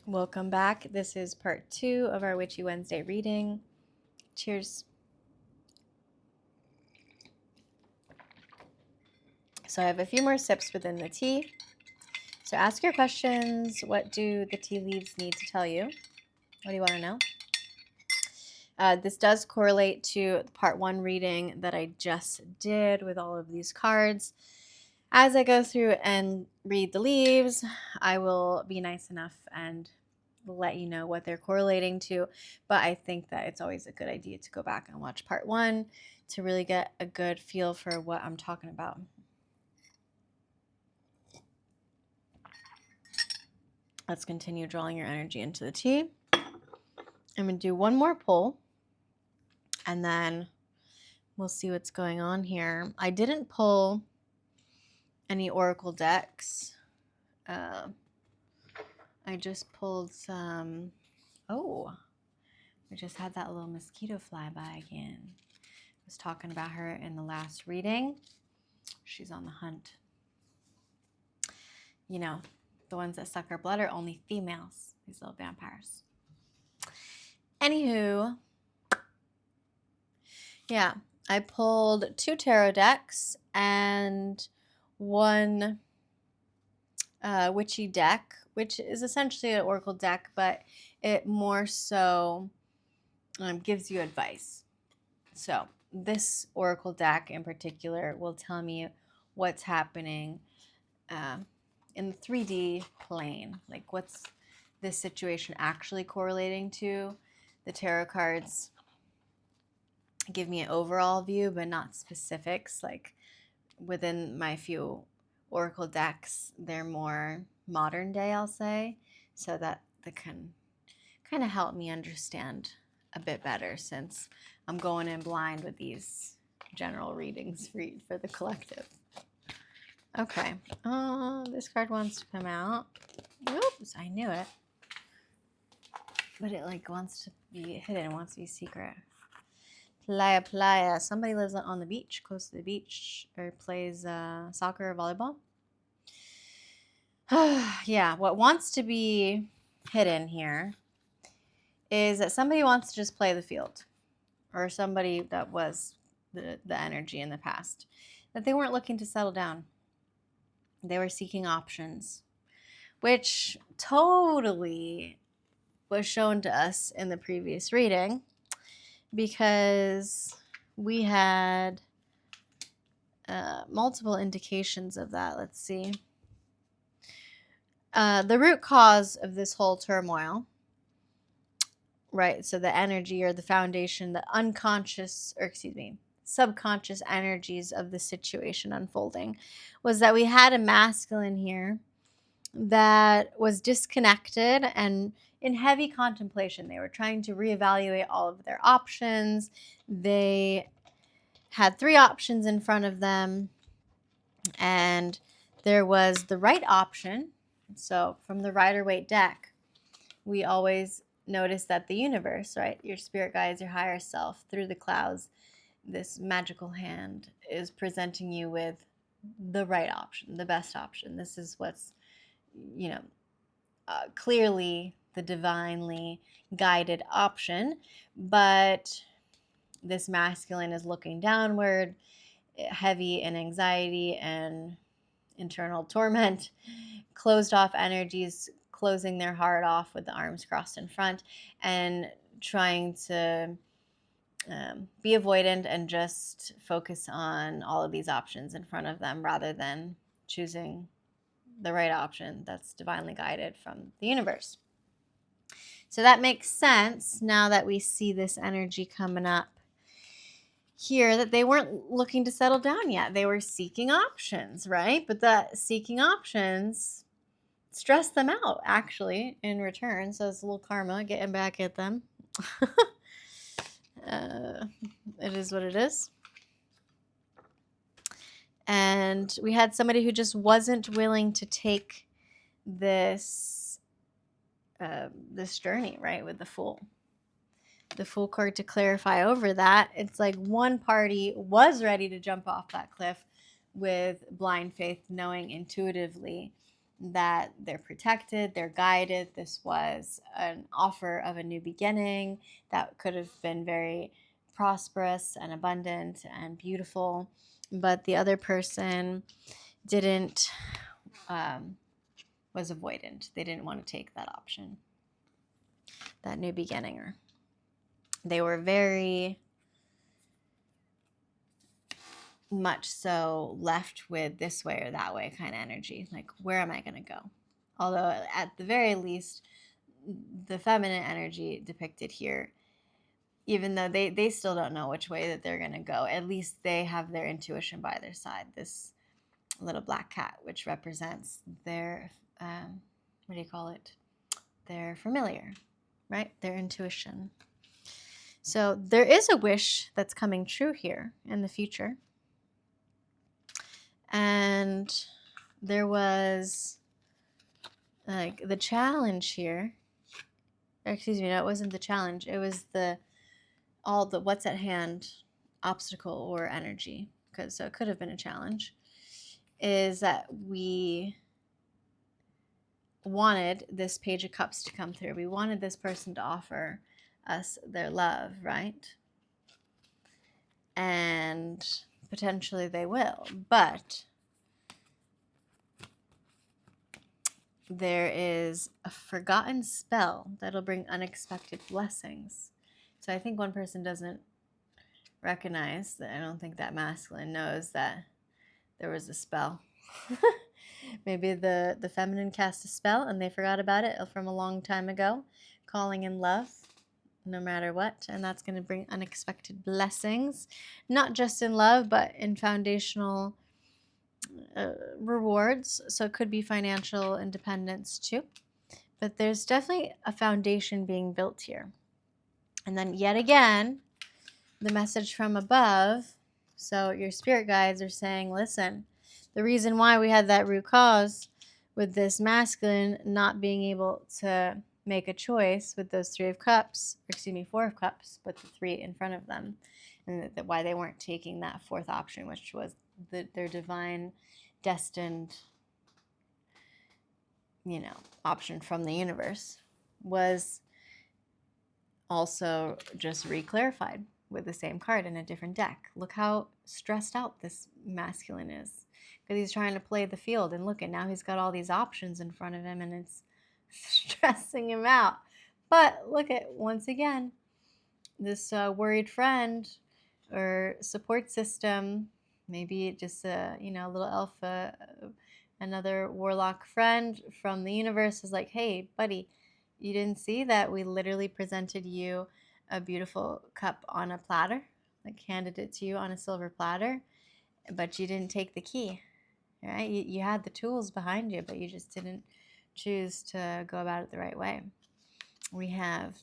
Welcome back. This is part 2 of our Witchy Wednesday reading. Cheers. So I have a few more sips within the tea. So ask your questions. What do the tea leaves need to tell you? What do you want to know? This does correlate to the part 1 reading that I just did with all of these cards. As I go through and read the leaves, I will be nice enough and let you know what they're correlating to. But I think that it's always a good idea to go back and watch part 1 to really get a good feel for what I'm talking about. Let's continue drawing your energy into the tea. I'm going to do one more pull, and then we'll see what's going on here. I didn't pull any oracle decks. I just pulled some. Oh, we just had that little mosquito fly by again. I was talking about her in the last reading. She's on the hunt. You know, the ones that suck our blood are only females, these little vampires. Anywho, yeah, I pulled 2 tarot decks and one witchy deck, which is essentially an oracle deck, but it more so gives you advice. So this oracle deck in particular will tell me what's happening in the 3D plane. Like, what's this situation actually correlating to? The tarot cards give me an overall view, but not specifics. Like, within my few oracle decks, they're more modern day, I'll say, so that they can kind of help me understand a bit better, since I'm going in blind with these general readings for the collective. Okay, this card wants to come out. Oops, I knew it. But it wants to be hidden, wants to be secret. Playa. Somebody lives on the beach, close to the beach, or plays soccer or volleyball. Yeah, what wants to be hidden here is that somebody wants to just play the field, or somebody that was the energy in the past, that they weren't looking to settle down. They were seeking options, which totally was shown to us in the previous reading, because we had multiple indications of that. Let's see. The root cause of this whole turmoil, right? So the energy, or the foundation, the subconscious energies of the situation unfolding, was that we had a masculine here that was disconnected and in heavy contemplation. They were trying to reevaluate all of their options. They had 3 options in front of them, and there was the right option. So from the Rider-Waite deck, we always notice that the universe, right, your spirit guides, your higher self, through the clouds, this magical hand is presenting you with the right option, the best option. This is what's, clearly the divinely guided option. But this masculine is looking downward, heavy in anxiety and internal torment, closed off energies, closing their heart off with the arms crossed in front, and trying to be avoidant and just focus on all of these options in front of them, rather than choosing the right option that's divinely guided from the universe. So that makes sense now that we see this energy coming up here, that they weren't looking to settle down yet. They were seeking options, right? But that seeking options stressed them out, actually, in return. So it's a little karma getting back at them. It is what it is. And we had somebody who just wasn't willing to take this journey, right, with the Fool. The Fool card to clarify over that. It's like one party was ready to jump off that cliff with blind faith, knowing intuitively that they're protected, they're guided. This was an offer of a new beginning that could have been very prosperous and abundant and beautiful, but the other person didn't, was avoidant. They didn't want to take that option, that new beginning. Or they were very much so left with this way or that way kind of energy. Like, where am I going to go? Although at the very least, the feminine energy depicted here, even though they still don't know which way that they're going to go, at least they have their intuition by their side. This little black cat, which represents their, what do you call it? Their familiar, right? Their intuition. So there is a wish that's coming true here in the future. And there was like the challenge here. Excuse me, no, it wasn't the challenge. It was all the what's at hand obstacle or energy. So it could have been a challenge. Is that we wanted this Page of Cups to come through. We wanted this person to offer us their love, right? And potentially they will, but there is a forgotten spell that'll bring unexpected blessings. So I think one person doesn't recognize that. I don't think that masculine knows that there was a spell. Maybe the feminine cast a spell and they forgot about it from a long time ago, calling in love no matter what, and that's going to bring unexpected blessings, not just in love but in foundational rewards. So it could be financial independence too, but there's definitely a foundation being built here. And then yet again, the message from above. So your spirit guides are saying, listen, the reason why we had that root cause with this masculine not being able to make a choice with those 4 of cups, but the 3 in front of them, and why they weren't taking that 4th option, which was their divine destined, option from the universe, was also just re-clarified with the same card in a different deck. Look how stressed out this masculine is, because he's trying to play the field, and look, and now he's got all these options in front of him and it's stressing him out. But look at, once again, this worried friend or support system, maybe just a little alpha, another warlock friend from the universe is like, hey buddy, you didn't see that we literally presented you a beautiful cup on a platter, like handed it to you on a silver platter, but you didn't take the key, right? You had the tools behind you, but you just didn't choose to go about it the right way. We have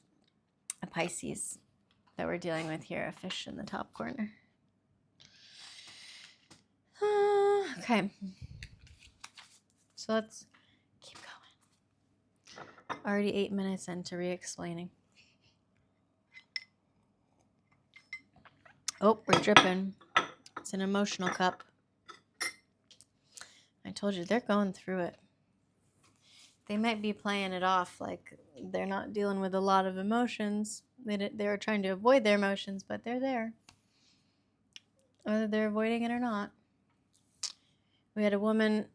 a Pisces that we're dealing with here, a fish in the top corner. Okay. So let's keep going. Already 8 minutes into re-explaining. Oh, we're dripping. It's an emotional cup. I told you, they're going through it. They might be playing it off like they're not dealing with a lot of emotions. They're trying to avoid their emotions, but they're there, whether they're avoiding it or not. We had a woman,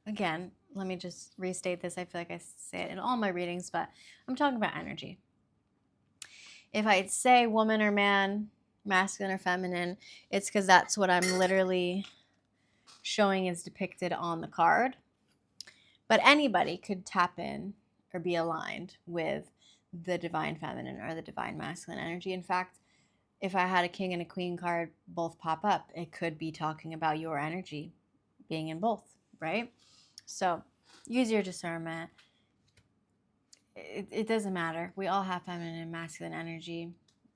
again, let me just restate this. I feel like I say it in all my readings, but I'm talking about energy. If I say woman or man, masculine or feminine, it's because that's what I'm literally showing is depicted on the card. But anybody could tap in or be aligned with the divine feminine or the divine masculine energy. In fact, if I had a king and a queen card both pop up, it could be talking about your energy being in both, right? So use your discernment. It doesn't matter. We all have feminine and masculine energy.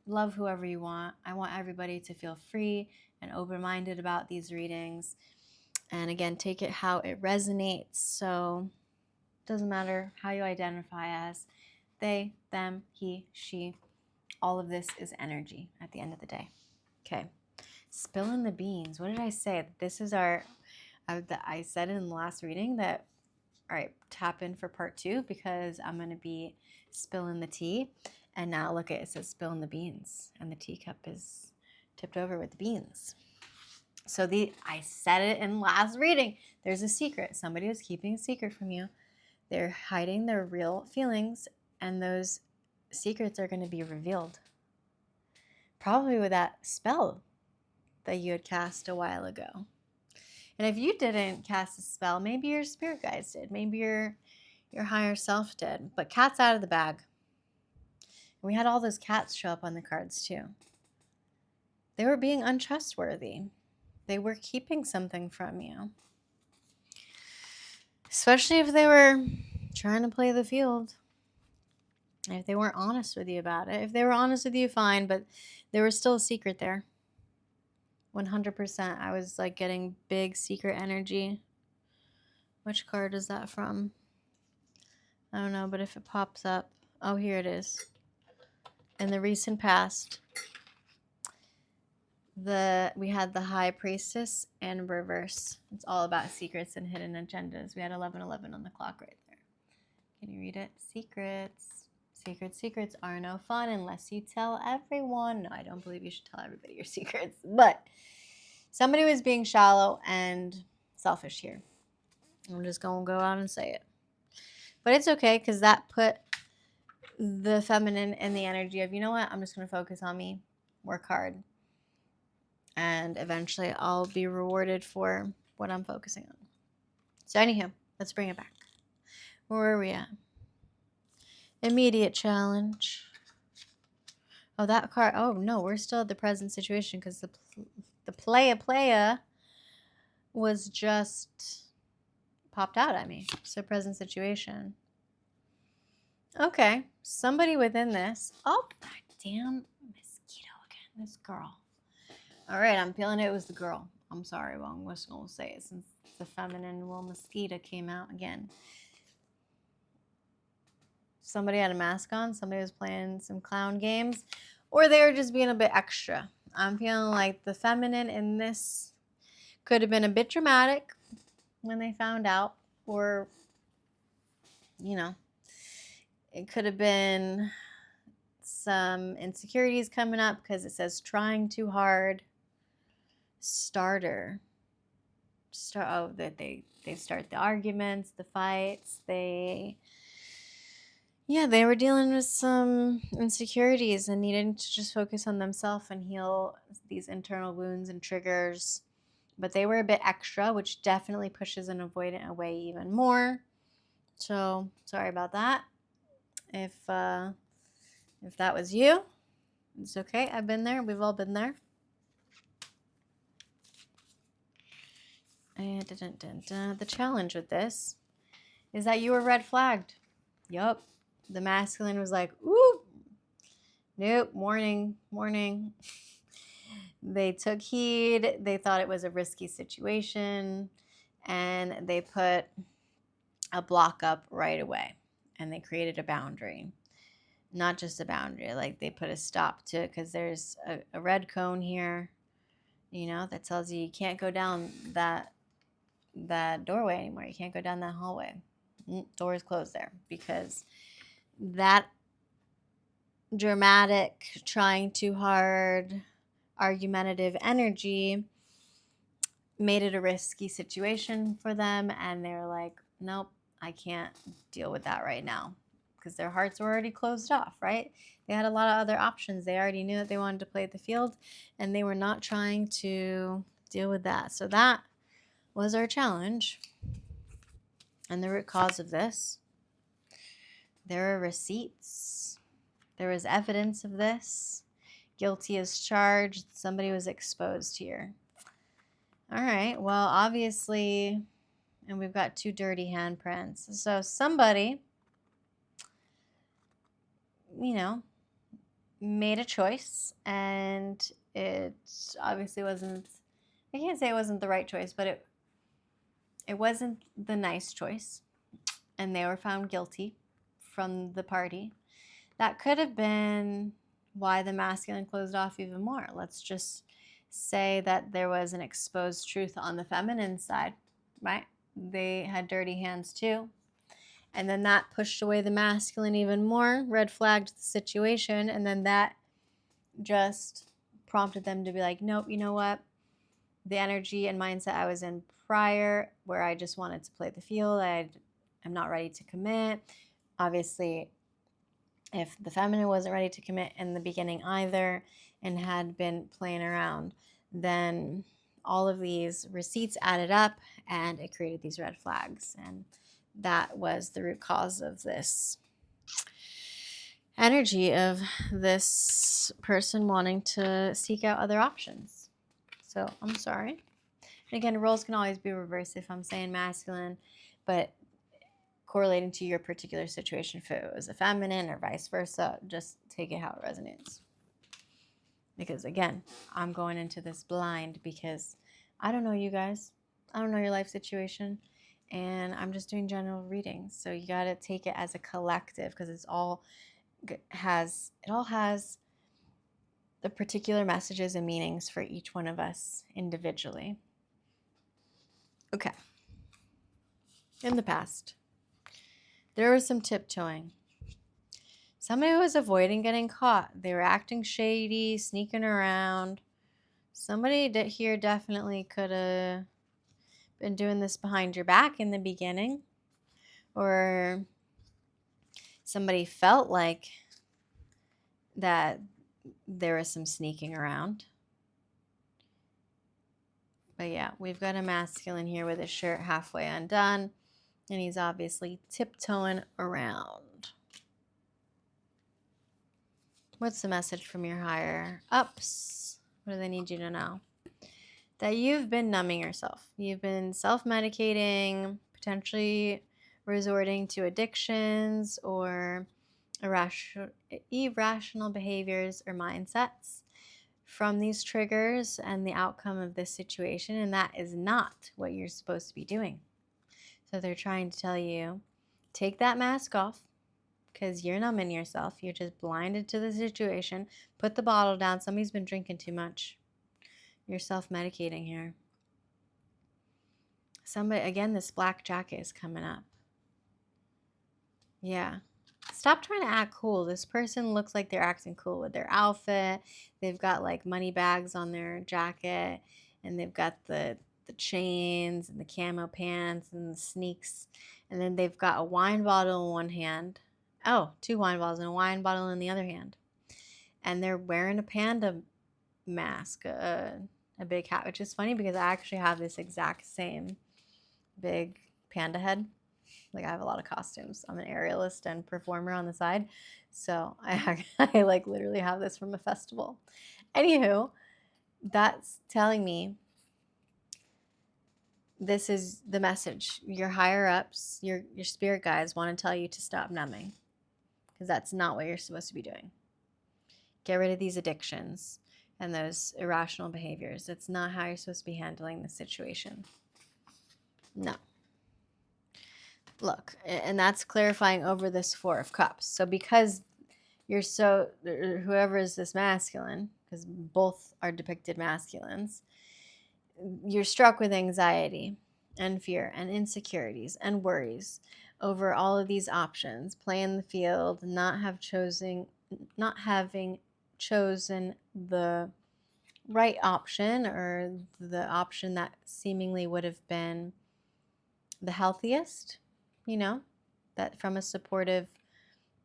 Love whoever you want. I want everybody to feel free and open-minded about these readings. And again, take it how it resonates. So it doesn't matter how you identify as they, them, he, she. All of this is energy at the end of the day. Okay. Spilling the beans. What did I say? This is our I said in the last reading that, all right, tap in for part 2 because I'm going to be spilling the tea. And now look at it, says spilling the beans. And the teacup is tipped over with the beans. So I said it in last reading. There's a secret. Somebody was keeping a secret from you. They're hiding their real feelings. And those secrets are going to be revealed. Probably with that spell that you had cast a while ago. And if you didn't cast a spell, maybe your spirit guides did. Maybe your higher self did. But cat's out of the bag. And we had all those cats show up on the cards too. They were being untrustworthy. They were keeping something from you. Especially if they were trying to play the field. And if they weren't honest with you about it. If they were honest with you, fine. But there was still a secret there. 100%. I was like getting big secret energy. Which card is that from? I don't know, but if it pops up. Oh, here it is. In the recent past, we had the High Priestess and reverse. It's all about secrets and hidden agendas. We had 11:11 on the clock right there. Can you read it? Secrets. Secrets are no fun unless you tell everyone. No, I don't believe you should tell everybody your secrets. But somebody was being shallow and selfish here. I'm just going to go out and say it. But it's okay because that put the feminine in the energy of, you know what? I'm just going to focus on me, work hard. And eventually I'll be rewarded for what I'm focusing on. So anywho, let's bring it back. Where are we at? Immediate challenge. Oh, that card. Oh, no, we're still at the present situation because the playa was just popped out at me. So present situation. Okay, somebody within this. Oh, that damn mosquito again. This girl. All right, I'm feeling it was the girl. I'm sorry, well, I'm just going to say it since the feminine little mosquito came out again. Somebody had a mask on. Somebody was playing some clown games. Or they were just being a bit extra. I'm feeling like the feminine in this could have been a bit dramatic when they found out. Or, you know, it could have been some insecurities coming up because it says trying too hard. Starter. That they start the arguments, the fights. They were dealing with some insecurities and needing to just focus on themselves and heal these internal wounds and triggers. But they were a bit extra, which definitely pushes an avoidant away even more. So sorry about that. If that was you, it's okay. I've been there. We've all been there. And the challenge with this is that you were red flagged. Yup. The masculine was like, ooh, nope, warning. They took heed. They thought it was a risky situation. And they put a block up right away. And they created a boundary. Not just a boundary. Like they put a stop to it because there's a red cone here, that tells you can't go down that doorway anymore. You can't go down that hallway. Door is closed there because that dramatic, trying too hard, argumentative energy made it a risky situation for them. And they're like, nope, I can't deal with that right now because their hearts were already closed off, right? They had a lot of other options. They already knew that they wanted to play the field and they were not trying to deal with that. So that was our challenge. And the root cause of this, there are receipts. There was evidence of this. Guilty as charged. Somebody was exposed here. All right. Well, obviously, and we've got 2 dirty handprints. So somebody, made a choice. And it obviously wasn't, I can't say it wasn't the right choice, but it wasn't the nice choice. And they were found guilty from the party. That could have been why the masculine closed off even more. Let's just say that there was an exposed truth on the feminine side. right? They had dirty hands too. And then that pushed away the masculine even more, red flagged the situation. And then that just prompted them to be like, nope, you know what? The energy and mindset I was in prior, where I just wanted to play the field, I'm not ready to commit. Obviously, if the feminine wasn't ready to commit in the beginning either and had been playing around, then all of these receipts added up and it created these red flags. And that was the root cause of this energy of this person wanting to seek out other options. So I'm sorry. And again, roles can always be reversed if I'm saying masculine, but correlating to your particular situation, if it was a feminine or vice versa, just take it how it resonates. Because again, I'm going into this blind because I don't know you guys. I don't know your life situation. And I'm just doing general readings. So you got to take it as a collective because it all has the particular messages and meanings for each one of us individually. Okay. In the past, there was some tiptoeing. Somebody was avoiding getting caught. They were acting shady, sneaking around. Somebody here definitely could have been doing this behind your back in the beginning. Or somebody felt like that there was some sneaking around. But yeah, we've got a masculine here with his shirt halfway undone. And he's obviously tiptoeing around. What's the message from your higher ups? What do they need you to know? That you've been numbing yourself. You've been self-medicating, potentially resorting to addictions or irrational behaviors or mindsets from these triggers and the outcome of this situation. And that is not what you're supposed to be doing. So they're trying to tell you, take that mask off because you're numbing yourself. You're just blinded to the situation. Put the bottle down. Somebody's been drinking too much. You're self-medicating here. Somebody, again, this black jacket is coming up. Yeah. Stop trying to act cool. This person looks like they're acting cool with their outfit. They've got like money bags on their jacket, and they've got the chains and the camo pants and the sneaks. And then they've got a wine bottle in one hand. Oh, 2 wine bottles and a wine bottle in the other hand. And they're wearing a panda mask, a big hat, which is funny because I actually have this exact same big panda head. Like I have a lot of costumes. I'm an aerialist and performer on the side. So I like literally have this from a festival. Anywho, that's telling me this is the message. Your higher ups, your spirit guides want to tell you to stop numbing because that's not what you're supposed to be doing. Get rid of these addictions and those irrational behaviors. It's not how you're supposed to be handling the situation. No. Look, and that's clarifying over this 4 of Cups. So because you're whoever is this masculine, because both are depicted masculines, you're struck with anxiety and fear and insecurities and worries over all of these options. Play in the field, not having chosen the right option or the option that seemingly would have been the healthiest, that from a supportive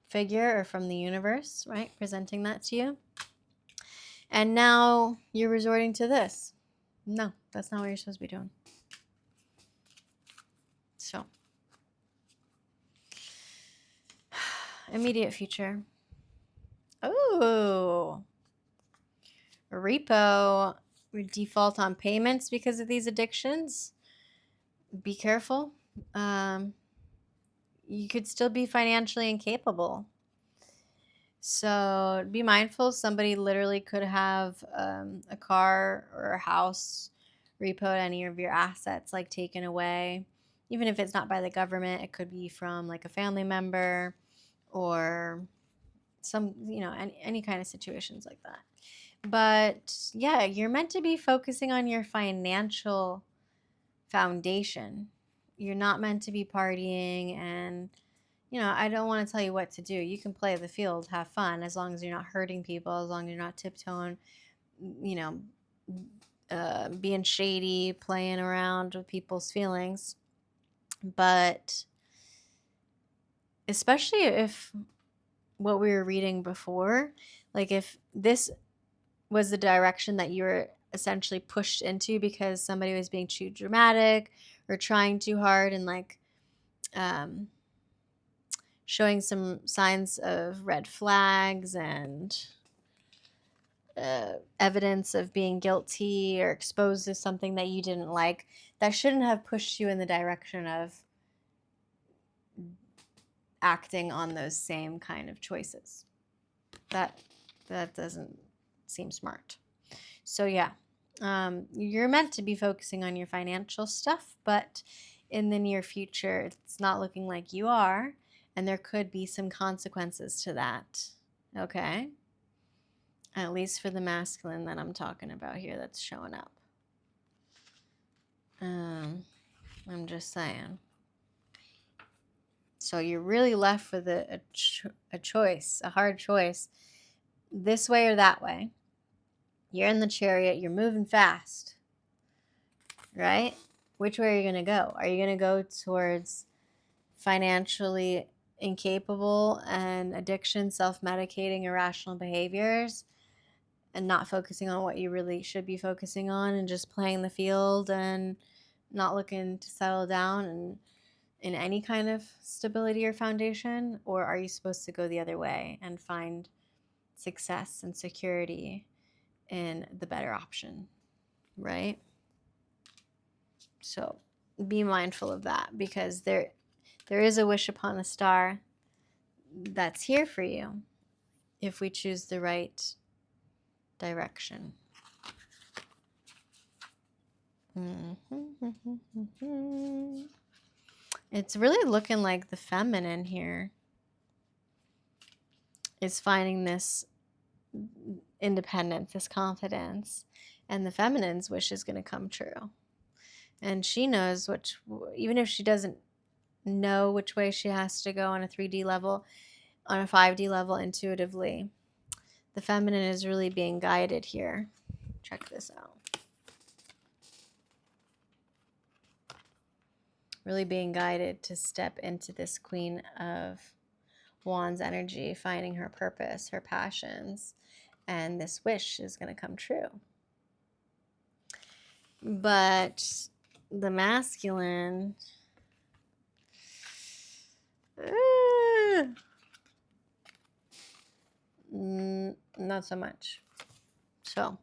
figure or from the universe, right? Presenting that to you. And now you're resorting to this. No, that's not what you're supposed to be doing. So, immediate future. Oh, repo, default on payments because of these addictions. Be careful. You could still be financially incapable. So be mindful. Somebody literally could have a car or a house repoed, any of your assets like taken away. Even if it's not by the government, it could be from like a family member or some, any kind of situations like that. But yeah, you're meant to be focusing on your financial foundation. You're not meant to be partying, and I don't want to tell you what to do. You can play the field, have fun, as long as you're not hurting people, as long as you're not tiptoeing, being shady, playing around with people's feelings. But especially if what we were reading before, like if this was the direction that you were essentially pushed into because somebody was being too dramatic or trying too hard and showing some signs of red flags and evidence of being guilty or exposed to something that you didn't like, that shouldn't have pushed you in the direction of acting on those same kind of choices. That doesn't seem smart. So yeah, you're meant to be focusing on your financial stuff, but in the near future, it's not looking like you are, and there could be some consequences to that. Okay? At least for the masculine that I'm talking about here that's showing up. I'm just saying. So you're really left with a choice, a hard choice, this way or that way. You're in the chariot, you're moving fast, right? Which way are you going to go? Are you going to go towards financially incapable and addiction, self-medicating, irrational behaviors, and not focusing on what you really should be focusing on and just playing the field and not looking to settle down and in any kind of stability or foundation? Or are you supposed to go the other way and find success and security in the better option, right? So be mindful of that, because there is a wish upon a star that's here for you if we choose the right direction. It's really looking like the feminine here is finding this independence, this confidence, and the feminine's wish is going to come true. And she knows even if she doesn't know which way she has to go on a 3D level, on a 5D level intuitively, the feminine is really being guided here. Check this out. Really being guided to step into this Queen of Wands energy, finding her purpose, her passions, and this wish is going to come true. But the masculine, not so much. So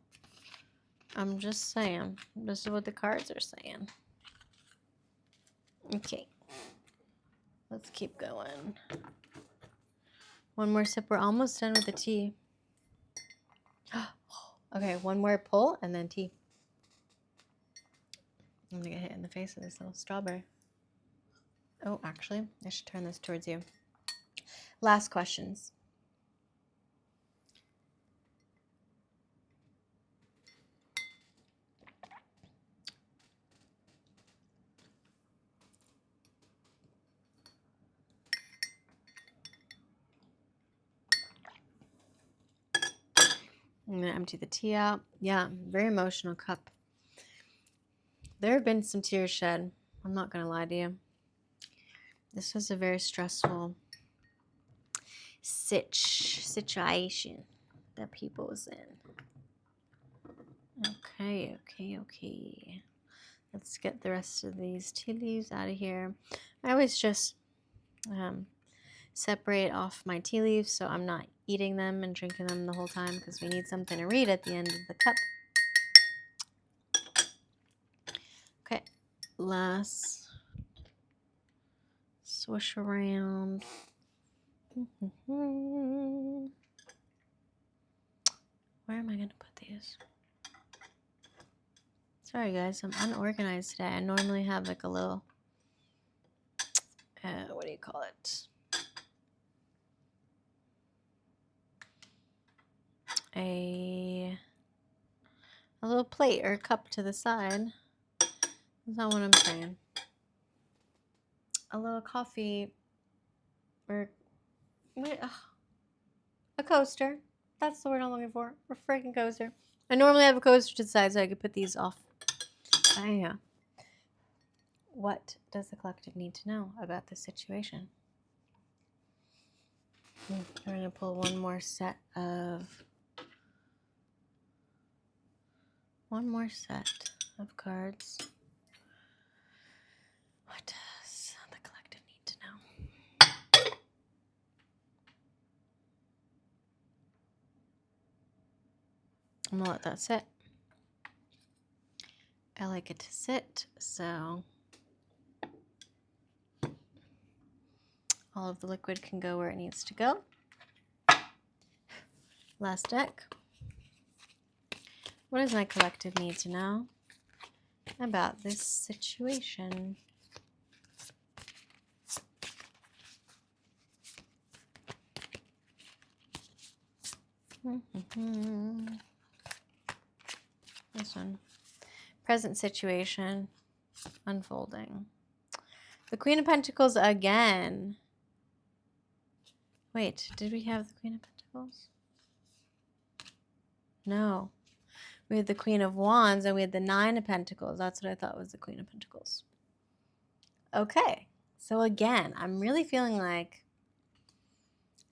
I'm just saying, this is what the cards are saying. Okay, let's keep going. One more sip. We're almost done with the tea. Okay, one more pull and then tea. I'm gonna get hit in the face with this little strawberry. Oh, actually, I should turn this towards you. Last questions. I'm going to empty the tea out. Yeah, very emotional cup. There have been some tears shed. I'm not going to lie to you. This was a very stressful situation that people was in. Okay. Let's get the rest of these tea leaves out of here. I always just separate off my tea leaves so I'm not eating them and drinking them the whole time, because we need something to read at the end of the cup. Okay, last swish around. Where am I going to put these? Sorry guys, I'm unorganized today. I normally have like a little, what do you call it? A little plate or cup to the side That's not what I'm saying. A little coffee or a coaster. That's the word I'm looking for. A freaking coaster. I normally have a coaster to the side so I could put these off. Yeah. What does the collective need to know about this situation? We're going to pull one more set of cards. What does the collective need to know? I'm going to let that sit. I like it to sit, so all of the liquid can go where it needs to go. Last deck. What does my collective need to know about this situation? This one. Present situation unfolding. The Queen of Pentacles again. Wait, did we have the Queen of Pentacles? No. We had the Queen of Wands and we had the Nine of Pentacles. That's what I thought was the Queen of Pentacles. Okay. So again, I'm really feeling like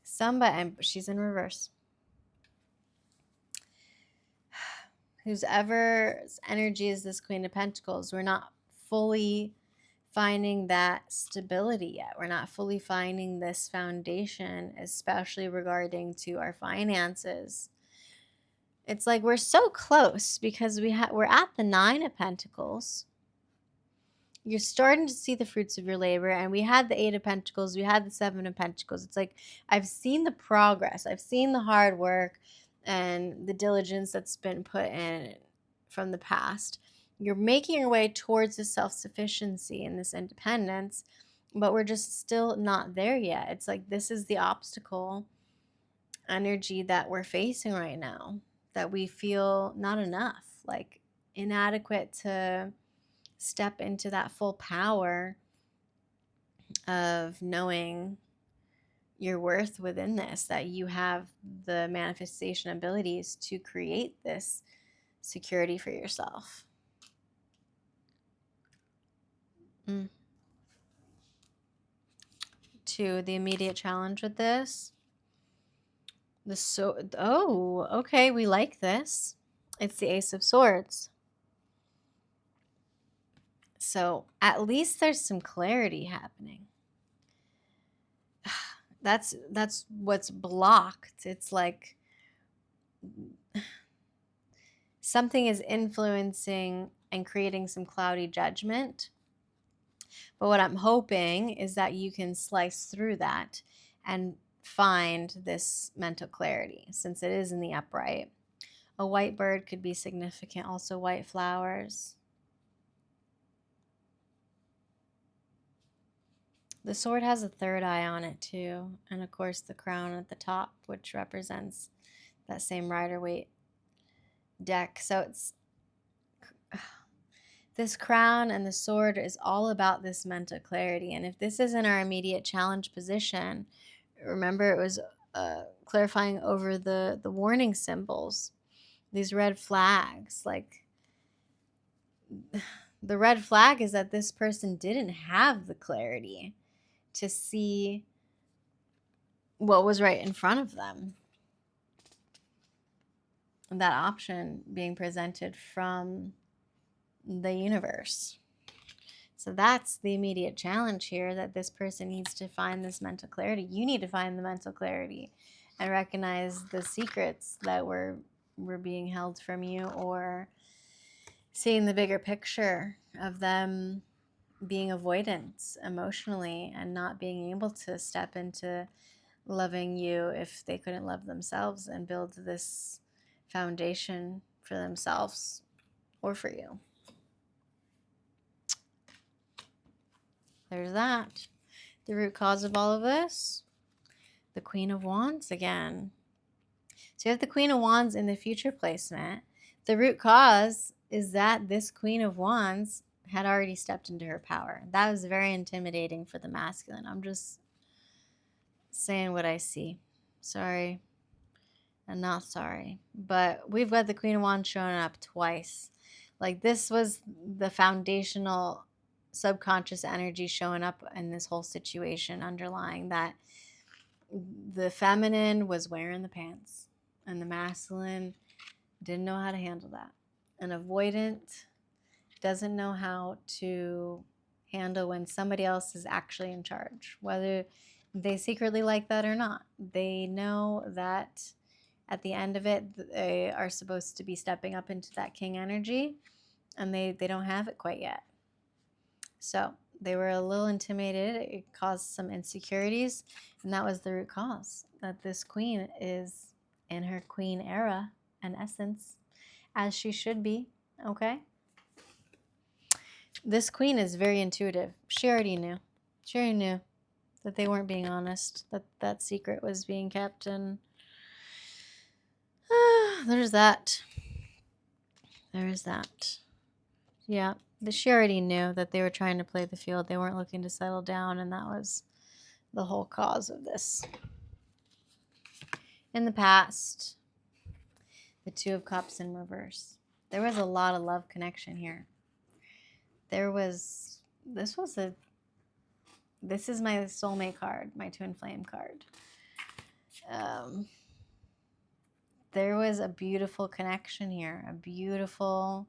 somebody, and she's in reverse. Whoever's energy is this Queen of Pentacles, we're not fully finding that stability yet. We're not fully finding this foundation, especially regarding to our finances. It's like we're so close because we're at the Nine of Pentacles. You're starting to see the fruits of your labor, and we had the Eight of Pentacles, we had the Seven of Pentacles. It's like I've seen the progress, I've seen the hard work and the diligence that's been put in from the past. You're making your way towards this self-sufficiency and this independence, but we're just still not there yet. It's like this is the obstacle energy that we're facing right now, that we feel not enough, like inadequate to step into that full power of knowing your worth within this, that you have the manifestation abilities to create this security for yourself. To the immediate challenge with this. Okay, we like this. It's the Ace of Swords. So at least there's some clarity happening. That's what's blocked. It's like something is influencing and creating some cloudy judgment. But what I'm hoping is that you can slice through that and find this mental clarity, since it is in the upright. A white bird could be significant, also white flowers. The sword has a third eye on it too, and of course the crown at the top, which represents that same Rider-Waite deck. So it's this crown and the sword is all about this mental clarity. And if this isn't our immediate challenge position, remember it was clarifying over the warning symbols, these red flags. Like the red flag is that this person didn't have the clarity to see what was right in front of them. That option being presented from the universe. So that's the immediate challenge here, that this person needs to find this mental clarity. You need to find the mental clarity and recognize the secrets that were being held from you, or seeing the bigger picture of them being avoidant emotionally and not being able to step into loving you if they couldn't love themselves and build this foundation for themselves or for you. There's that. The root cause of all of this, the Queen of Wands again. So you have the Queen of Wands in the future placement. The root cause is that this Queen of Wands had already stepped into her power. That was very intimidating for the masculine. I'm just saying what I see. Sorry and not sorry. But we've got the Queen of Wands showing up twice. Like, this was the foundational subconscious energy showing up in this whole situation, underlying that the feminine was wearing the pants and the masculine didn't know how to handle that. An avoidant doesn't know how to handle when somebody else is actually in charge, whether they secretly like that or not. They know that at the end of it, they are supposed to be stepping up into that king energy, and they don't have it quite yet. So they were a little intimidated. It caused some insecurities, and that was the root cause, that this queen is in her queen era, in essence, as she should be, okay? This queen is very intuitive. She already knew. She already knew that they weren't being honest, that that secret was being kept, and there's that. There is that. Yeah, she already knew that they were trying to play the field. They weren't looking to settle down, and that was the whole cause of this. In the past, the Two of Cups in reverse. There was a lot of love connection here. This is my soulmate card, my twin flame card. There was a beautiful connection here, a beautiful,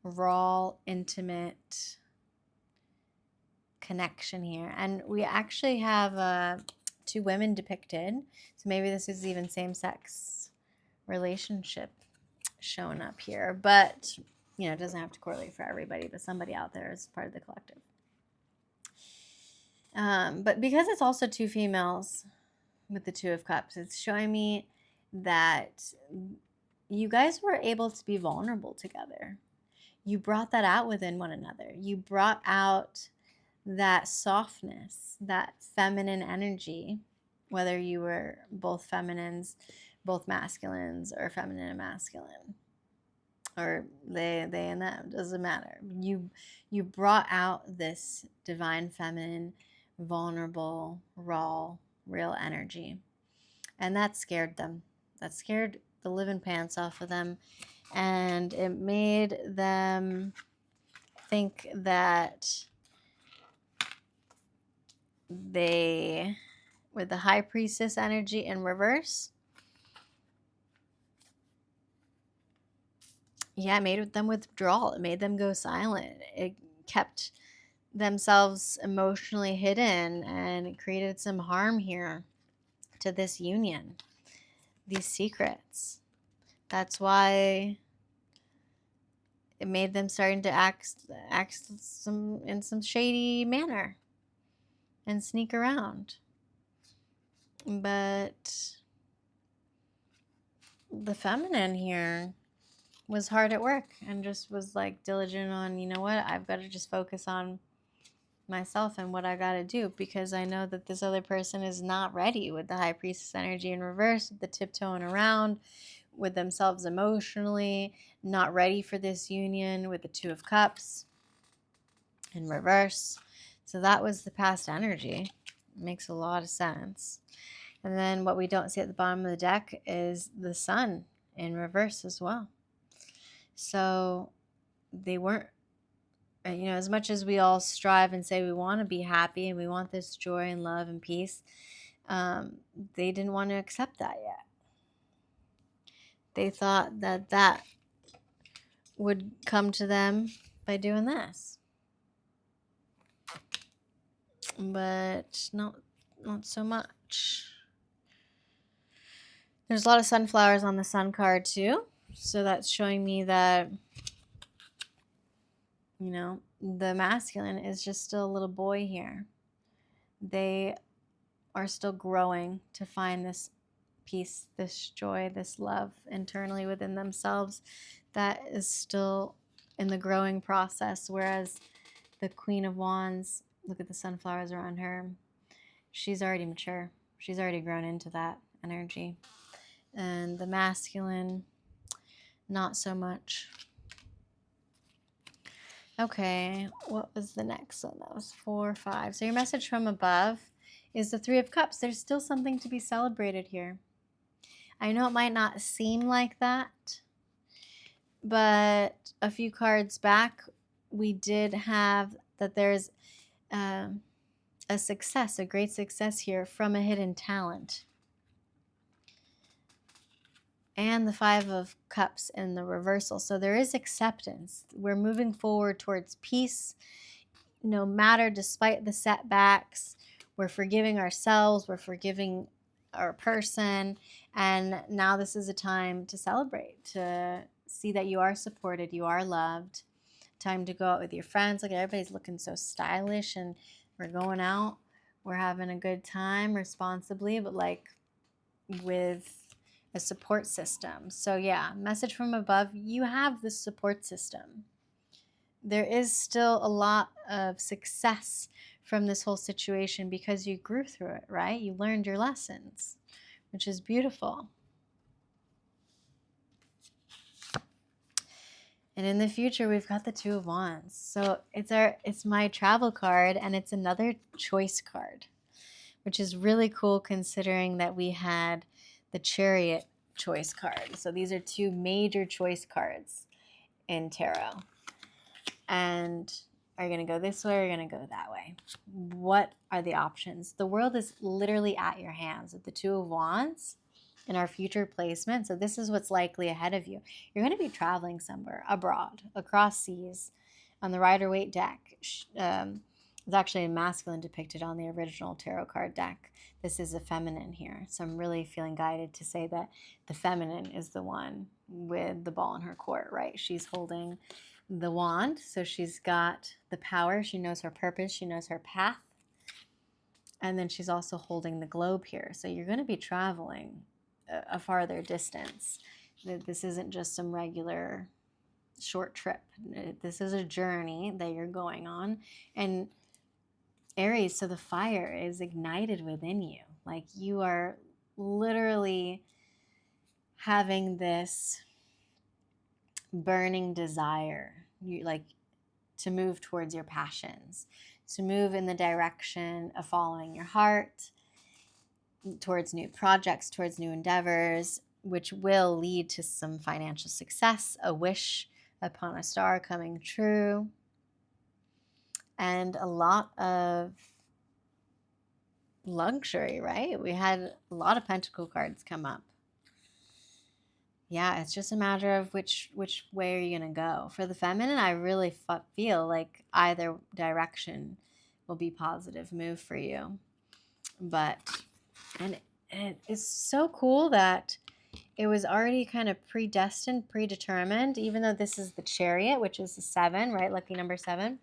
raw, intimate connection here. And we actually have two women depicted. So maybe this is even same-sex relationship showing up here. But, you know, it doesn't have to correlate for everybody, but somebody out there is part of the collective. But because it's also two females with the Two of Cups, it's showing me that you guys were able to be vulnerable together. You brought that out within one another. You brought out that softness, that feminine energy, whether you were both feminines, both masculines, or feminine and masculine, or they and them, doesn't matter. You brought out this divine feminine, vulnerable, raw, real energy. And that scared them. That scared the living pants off of them. And it made them think that they, with the High Priestess energy in reverse, yeah, it made them withdraw. It made them go silent. It kept themselves emotionally hidden, and it created some harm here to this union, these secrets. That's why it made them starting to act in some shady manner and sneak around. But the feminine here was hard at work and just was like diligent on, you know what, I've got to just focus on myself and what I got to do, because I know that this other person is not ready with the High Priestess energy in reverse, with the tiptoeing around with themselves emotionally, not ready for this union with the Two of Cups in reverse. So that was the past energy. It makes a lot of sense. And then what we don't see at the bottom of the deck is the Sun in reverse as well. So they weren't, you know, as much as we all strive and say we want to be happy and we want this joy and love and peace, they didn't want to accept that yet. They thought that that would come to them by doing this. But not so much. There's a lot of sunflowers on the Sun card too. So that's showing me that, you know, the masculine is just still a little boy here. They are still growing to find this peace, this joy, this love internally within themselves. That is still in the growing process. Whereas the Queen of Wands, look at the sunflowers around her. She's already mature. She's already grown into that energy. And the masculine, not so much. Okay, what was the next one? That was 4, 5. So your message from above is the 3 of Cups. There's still something to be celebrated here. I know it might not seem like that, but a few cards back, we did have that there's a success, a great success here from a hidden talent. And the 5 of Cups in the reversal. So there is acceptance. We're moving forward towards peace, no matter, despite the setbacks. We're forgiving ourselves. We're forgiving our person. And now this is a time to celebrate, to see that you are supported, you are loved. Time to go out with your friends. Look, everybody's looking so stylish, and we're going out. We're having a good time responsibly, but like with a support system. So yeah, message from above, you have this support system. There is still a lot of success from this whole situation because you grew through it, right? You learned your lessons, which is beautiful. And in the future, we've got the 2 of Wands. So it's my travel card, and it's another choice card, which is really cool considering that we had the Chariot choice card. So these are 2 major choice cards in tarot. And are you going to go this way or are you going to go that way? What are the options? The world is literally at your hands with the 2 of Wands in our future placement. So this is what's likely ahead of you. You're going to be traveling somewhere abroad, across seas. On the Rider-Waite deck, it's actually a masculine depicted on the original tarot card deck. This is a feminine here. So I'm really feeling guided to say that the feminine is the one with the ball in her court, right? She's holding the wand, so she's got the power. She knows her purpose. She knows her path. And then she's also holding the globe here. So you're going to be traveling a farther distance. This isn't just some regular short trip. This is a journey that you're going on. And Aries, so the fire is ignited within you. Like you are literally having this burning desire, to move towards your passions, to move in the direction of following your heart, towards new projects, towards new endeavors, which will lead to some financial success, a wish upon a star coming true, and a lot of luxury, right? We had a lot of Pentacle cards come up. Yeah, it's just a matter of which way are you going to go. For the feminine, I really feel like either direction will be positive move for you. And it's so cool that it was already kind of predestined, predetermined, even though this is the Chariot, which is the 7, right? Lucky number 7.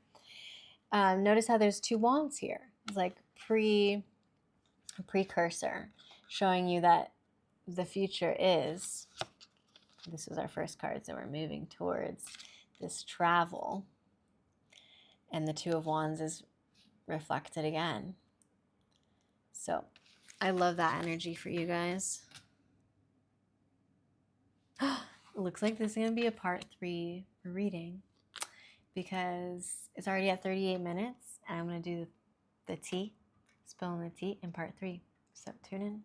Notice how there's 2 wands here. It's like precursor, showing you that the future is... This is our first card, so we're moving towards this travel. And the 2 of Wands is reflected again. So I love that energy for you guys. It looks like this is going to be a part 3 reading because it's already at 38 minutes. And I'm going to do the tea, spilling the tea in part 3. So tune in.